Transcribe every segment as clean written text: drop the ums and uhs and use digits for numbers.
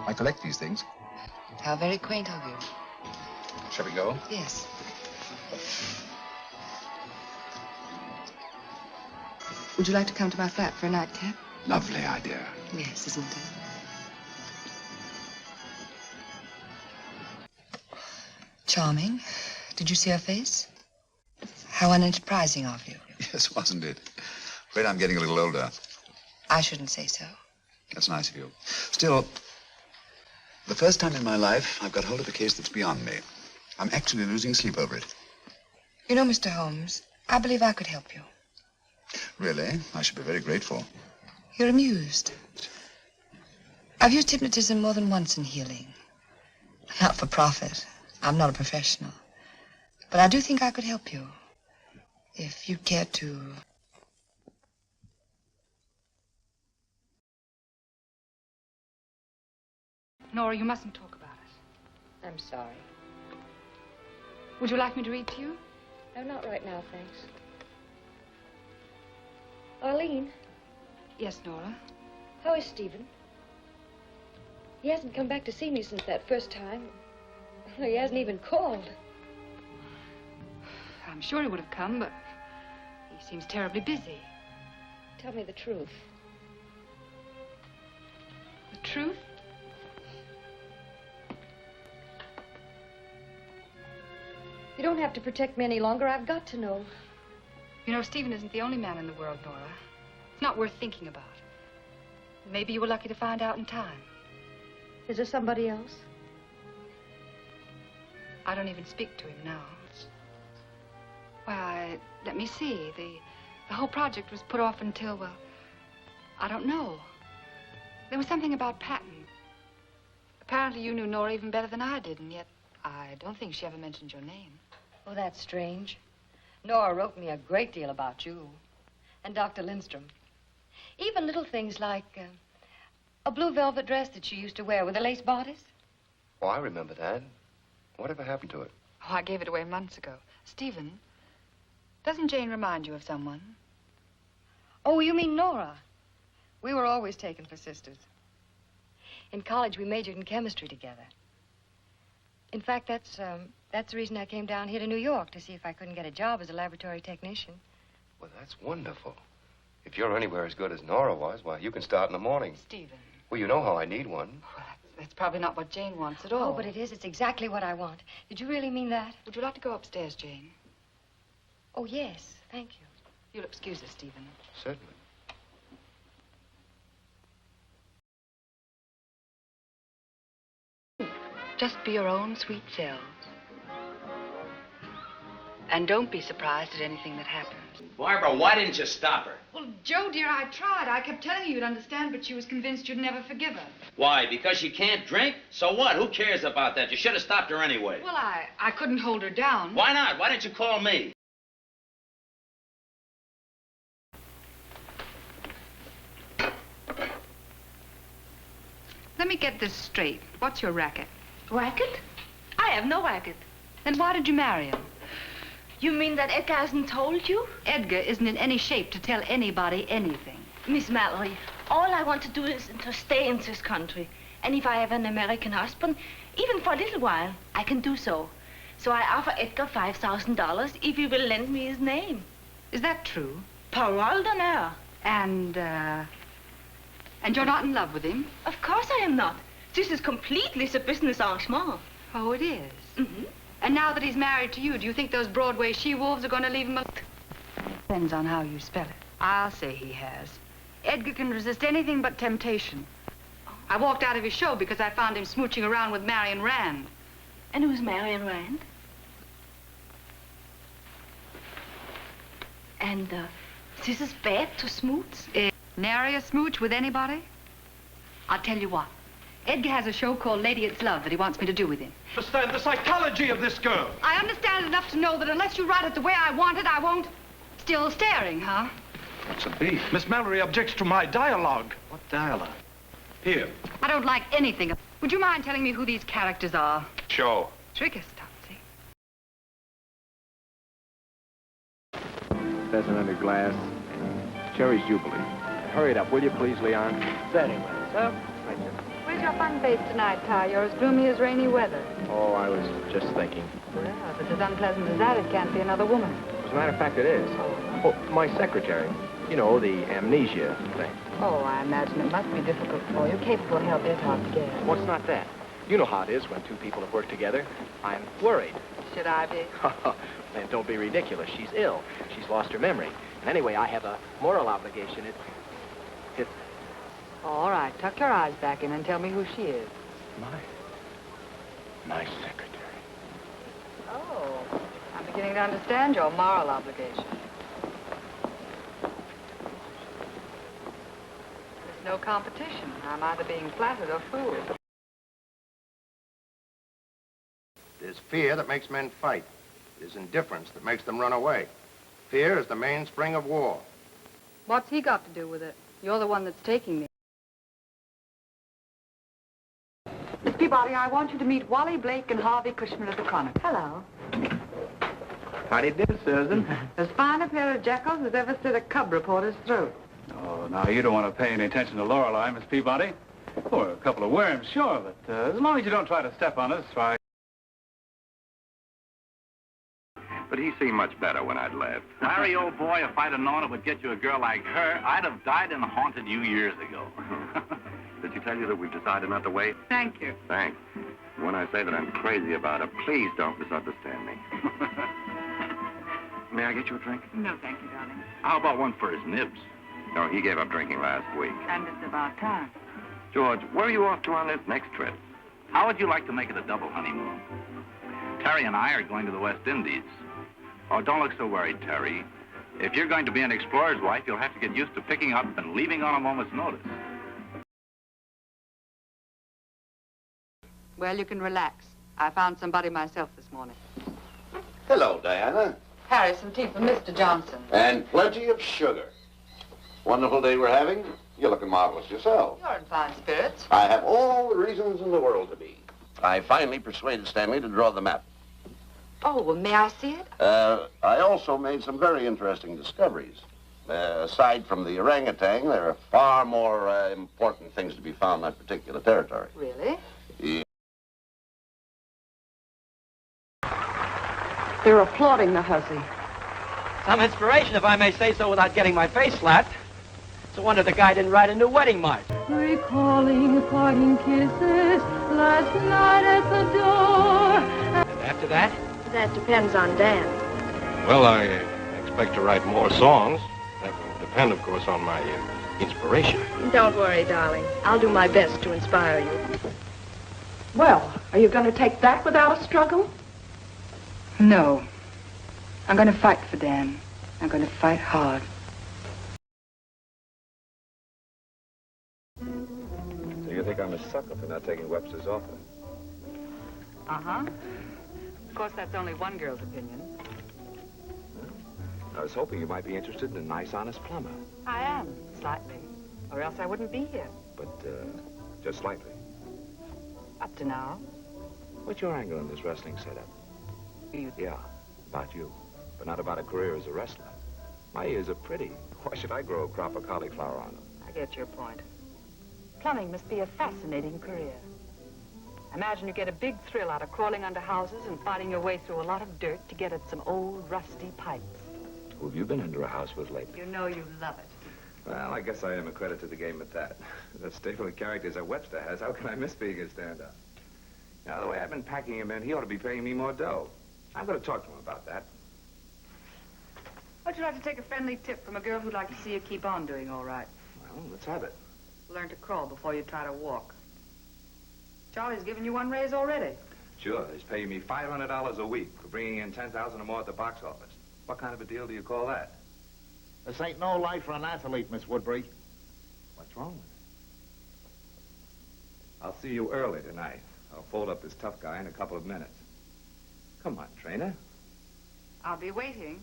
I collect these things. How very quaint of you. Shall we go? Yes. Would you like to come to my flat for a nightcap? Lovely idea. Yes, isn't it? Charming. Did you see her face? How unenterprising of you. Yes, wasn't it? Afraid I'm getting a little older. I shouldn't say so. That's nice of you. Still, the first time in my life, I've got hold of a case that's beyond me. I'm actually losing sleep over it. You know, Mr. Holmes, I believe I could help you. Really? I should be very grateful. You're amused. I've used hypnotism more than once in healing. Not for profit. I'm not a professional. But I do think I could help you. If you'd care to... Nora, you mustn't talk about it. I'm sorry. Would you like me to read to you? No, not right now, thanks. Arlene. Yes, Nora. How is Stephen? He hasn't come back to see me since that first time. He hasn't even called. I'm sure he would have come, but he seems terribly busy. Tell me the truth. The truth? You don't have to protect me any longer. I've got to know. You know, Stephen isn't the only man in the world, Nora. It's not worth thinking about. Maybe you were lucky to find out in time. Is there somebody else? I don't even speak to him now. Why, let me see. The whole project was put off until, well, I don't know. There was something about Patton. Apparently you knew Nora even better than I did, and yet I don't think she ever mentioned your name. Oh, that's strange. Nora wrote me a great deal about you. And Dr. Lindstrom. Even little things like a blue velvet dress that she used to wear with a lace bodice. Oh, I remember that. Whatever happened to it? Oh, I gave it away months ago. Stephen, doesn't Jane remind you of someone? Oh, you mean Nora? We were always taken for sisters. In college, we majored in chemistry together. In fact, that's the reason I came down here to New York, to see if I couldn't get a job as a laboratory technician. Well, that's wonderful. If you're anywhere as good as Nora was, why, you can start in the morning. Stephen. Well, you know how I need one. Well, that's probably not what Jane wants at all. Oh, but it is. It's exactly what I want. Did you really mean that? Would you like to go upstairs, Jane? Oh, yes. Thank you. You'll excuse us, Stephen. Certainly. Just be your own sweet selves. And don't be surprised at anything that happens. Barbara, why didn't you stop her? Well, Joe, dear, I tried. I kept telling you you'd understand, but she was convinced you'd never forgive her. Why, because she can't drink? So what? Who cares about that? You should have stopped her anyway. Well, I couldn't hold her down. Why not? Why didn't you call me? Let me get this straight. What's your racket? Racket? I have no racket. Then why did you marry him? You mean that Edgar hasn't told you? Edgar isn't in any shape to tell anybody anything. Miss Mallory, all I want to do is to stay in this country. And if I have an American husband, even for a little while, I can do so. So I offer Edgar $5,000 if he will lend me his name. Is that true? Parole d'honneur. And you're not in love with him? Of course I am not. This is completely a business arrangement. Oh, it is? Mm-hmm. And now that he's married to you, do you think those Broadway she-wolves are going to leave him alone? Depends on how you spell it. I'll say he has. Edgar can resist anything but temptation. I walked out of his show because I found him smooching around with Marion Rand. And who's Marion Rand? And this is bad to smooch? Nary a smooch with anybody? I'll tell you what. Edgar has a show called Lady It's Love that he wants me to do with him. Understand the psychology of this girl. I understand enough to know that unless you write it the way I want it, I won't. Still staring, huh? What's a beef? Miss Mallory objects to my dialogue. What dialogue? Here. I don't like anything. Would you mind telling me who these characters are? Sure. Trick us, Topsy. Pheasant under glass. Cherry's Jubilee. Hurry it up, will you please, Leon? Very well, sir. Thank you. Where's your fun face tonight, Ty? You're as gloomy as rainy weather. Oh, I was just thinking. Well, if it's as unpleasant as that, it can't be another woman. As a matter of fact, it is. Oh, my secretary. You know, the amnesia thing. Oh, I imagine it must be difficult for you. Capable help is hard to get. What's not that? You know how it is when two people have worked together. I'm worried. Should I be? Man, don't be ridiculous. She's ill. She's lost her memory. And anyway, I have a moral obligation. All right, tuck your eyes back in and tell me who she is. My secretary. Oh, I'm beginning to understand your moral obligation. There's no competition. I'm either being flattered or fooled. There's fear that makes men fight. There's indifference that makes them run away. Fear is the mainspring of war. What's he got to do with it? You're the one that's taking me. Miss Peabody, I want you to meet Wally Blake and Harvey Cushman of the Chronicle. Hello. Howdy do, Susan. As fine a pair of jackals as ever slit a cub reporter's throat. Oh, now, you don't want to pay any attention to Lorelei, Miss Peabody. Or a couple of worms, sure, but as long as you don't try to step on us, why... But he seemed much better when I'd left. Larry, old boy, if I'd have known it would get you a girl like her, I'd have died and haunted you years ago. Did she tell you that we've decided not to wait? Thank you. Thanks. When I say that I'm crazy about her, please don't misunderstand me. May I get you a drink? No, thank you, darling. How about one for his nibs? No, he gave up drinking last week. And it's about time. George, where are you off to on this next trip? How would you like to make it a double honeymoon? Terry and I are going to the West Indies. Oh, don't look so worried, Terry. If you're going to be an explorer's wife, you'll have to get used to picking up and leaving on a moment's notice. Well, you can relax. I found somebody myself this morning. Hello, Diana. Harry, some tea for Mr. Johnson. And plenty of sugar. Wonderful day we're having. You're looking marvelous yourself. You're in fine spirits. I have all the reasons in the world to be. I finally persuaded Stanley to draw the map. Oh, well, may I see it? I also made some very interesting discoveries. Aside from the orangutan, there are far more important things to be found in that particular territory. Really? Yeah. They're applauding the hussy. Some inspiration, if I may say so without getting my face slapped. It's a wonder the guy didn't write a new wedding march. Recalling parting kisses last night at the door. And after that? That depends on Dan. Well, I expect to write more songs. That will depend, of course, on my inspiration. Don't worry, darling. I'll do my best to inspire you. Well, are you going to take that without a struggle? No. I'm going to fight for Dan. I'm going to fight hard. So you think I'm a sucker for not taking Webster's offer? Uh-huh. Of course, that's only one girl's opinion. I was hoping you might be interested in a nice, honest plumber. I am, slightly. Or else I wouldn't be here. But, just slightly. Up to now. What's your angle in this wrestling setup? Yeah, about you. But not about a career as a wrestler. My ears are pretty. Why should I grow a crop of cauliflower on them? I get your point. Plumbing must be a fascinating career. Imagine you get a big thrill out of crawling under houses and finding your way through a lot of dirt to get at some old, rusty pipes. Who have you been under a house with lately? You know you love it. Well, I guess I am a credit to the game at that. The stable of characters that Webster has, how can I miss being a stand-up? Now, the way I've been packing him in, he ought to be paying me more dough. I'm going to talk to him about that. How'd you like to take a friendly tip from a girl who'd like to see you keep on doing all right? Well, let's have it. Learn to crawl before you try to walk. Charlie's given you one raise already. Sure, he's paying me $500 a week for bringing in 10,000 or more at the box office. What kind of a deal do you call that? This ain't no life for an athlete, Miss Woodbury. What's wrong with it? I'll see you early tonight. I'll fold up this tough guy in a couple of minutes. Come on, trainer. I'll be waiting.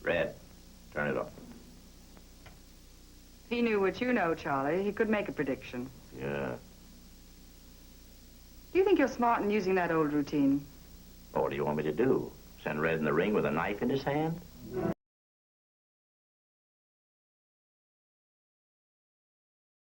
Red, turn it off. If he knew what you know, Charlie, he could make a prediction. Yeah. Do you think you're smart in using that old routine? What do you want me to do? Send Red in the ring with a knife in his hand?